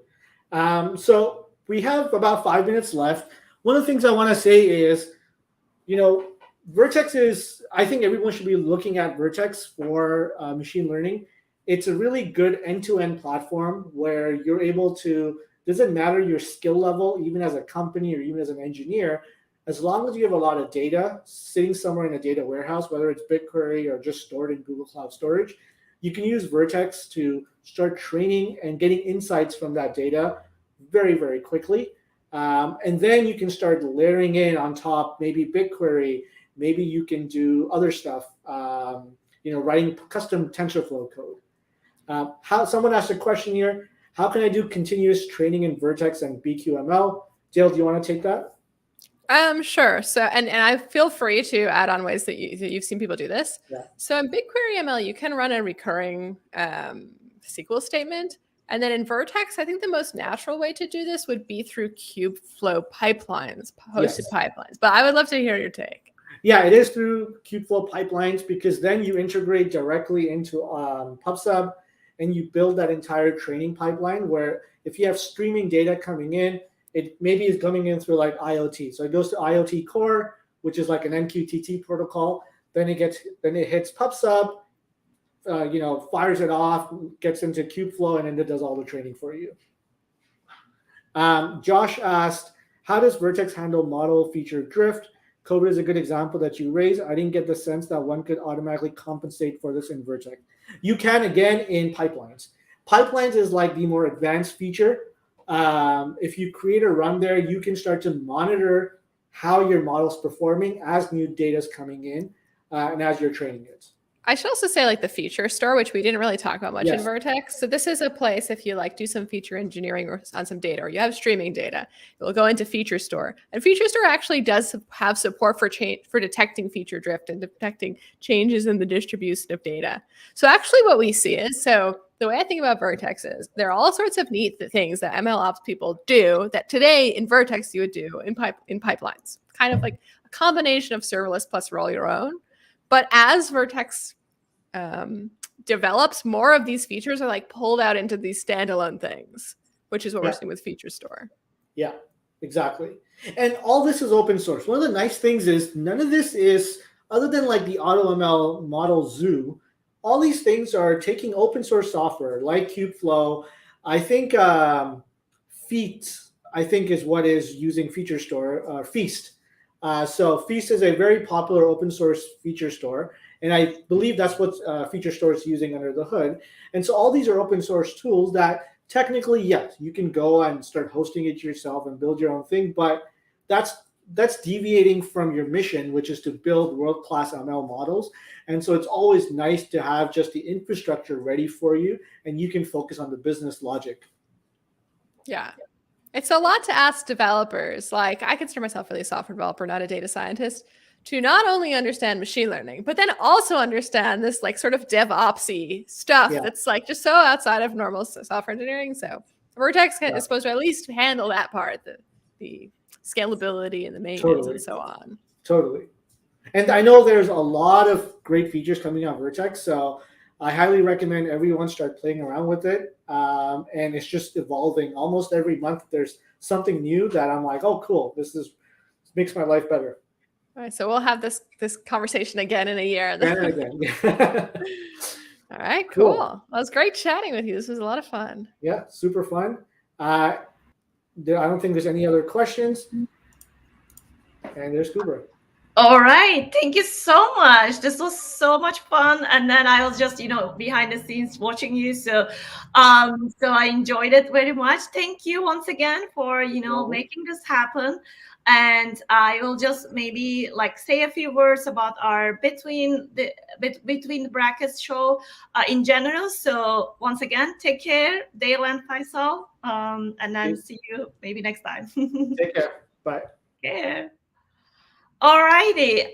So we have about 5 minutes left. One of the things I want to say is, Vertex is, I think everyone should be looking at Vertex for machine learning. It's a really good end-to-end platform where you're able to doesn't matter your skill level, even as a company or even as an engineer, as long as you have a lot of data sitting somewhere in a data warehouse, whether it's BigQuery or just stored in Google Cloud Storage, you can use Vertex to start training and getting insights from that data very, very quickly. And then you can start layering in on top, maybe BigQuery, maybe you can do other stuff, writing custom TensorFlow code. How someone asked a question here, how can I do continuous training in Vertex and BQML? Dale, do you want to take that? Sure. So, and I feel free to add on ways that you've seen people do this. Yeah. So in BigQuery ML, you can run a recurring SQL statement. And then in Vertex, I think the most natural way to do this would be through Kubeflow pipelines, hosted pipelines. But I would love to hear your take. Yeah, it is through Kubeflow pipelines, because then you integrate directly into PubSub and you build that entire training pipeline where if you have streaming data coming in, it maybe is coming in through like IoT. So it goes to IoT core, which is like an MQTT protocol. Then it hits PubSub, fires it off, gets into Kubeflow, and then it does all the training for you. Josh asked, how does Vertex handle model feature drift? COVID is a good example that you raised. I didn't get the sense that one could automatically compensate for this in Vertex. You can, again, in pipelines. Pipelines is like the more advanced feature. If you create a run there, you can start to monitor how your model's performing as new data is coming in and as you're training it. I should also say like the feature store, which we didn't really talk about much in Vertex. So this is a place if you like do some feature engineering on some data, or you have streaming data, you'll go into feature store. And feature store actually does have support for detecting feature drift and detecting changes in the distribution of data. So actually what we see is, so the way I think about Vertex is there are all sorts of neat things that ML ops people do that today in Vertex you would do in pipelines, kind of like a combination of serverless plus roll your own. But as Vertex develops, more of these features are like pulled out into these standalone things, which is what we're seeing with Feature Store. Yeah, exactly. And all this is open source. One of the nice things is none of this is, other than like the AutoML model Zoo, all these things are taking open source software like Kubeflow. I think Feet, I think is what is using Feature Store, Feast. So Feast is a very popular open source feature store. And I believe that's what Feature Store is using under the hood. And so all these are open source tools that technically, yes, you can go and start hosting it yourself and build your own thing. But that's deviating from your mission, which is to build world-class ML models. And so it's always nice to have just the infrastructure ready for you, and you can focus on the business logic. Yeah. It's a lot to ask developers. Like, I consider myself really a software developer, not a data scientist, to not only understand machine learning, but then also understand this like sort of DevOps-y stuff that's like just so outside of normal software engineering. So Vertex is supposed to at least handle that part, the scalability and the maintenance and so on. Totally. And I know there's a lot of great features coming out of Vertex, so I highly recommend everyone start playing around with it. And it's just evolving. Almost every month there's something new that I'm like, oh, cool. This makes my life better. All right, so we'll have this conversation again in a year. Again. All right, cool. Well, it was great chatting with you. This was a lot of fun. Yeah, super fun. I don't think there's any other questions. And there's Kuber. All right. Thank you so much. This was so much fun. And then I was just, behind the scenes watching you. So I enjoyed it very much. Thank you once again for, making this happen. And I will just maybe say a few words about our Between the Brackets show in general. So once again, take care, Dale and Faisal. And then see you maybe next time. Take care. Bye. Yeah. Alrighty.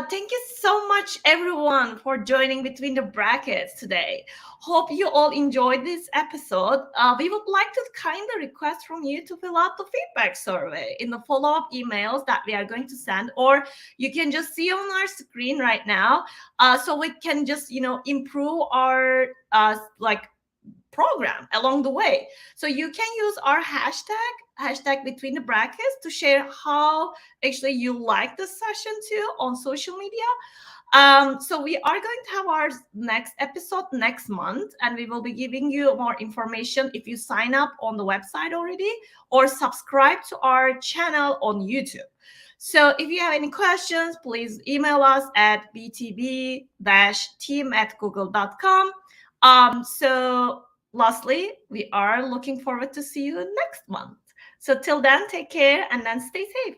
Thank you so much, everyone, for joining Between the Brackets today. Hope you all enjoyed this episode. We would like to kind of request from you to fill out the feedback survey in the follow-up emails that we are going to send, or you can just see on our screen right now, so we can just improve our program along the way. So you can use our hashtag Between the Brackets to share how actually you like the session too on social media. So we are going to have our next episode next month, and we will be giving you more information if you sign up on the website already or subscribe to our channel on YouTube. So if you have any questions, please email us at btb-team@google.com. So lastly, we are looking forward to see you next month. So till then, take care and then stay safe.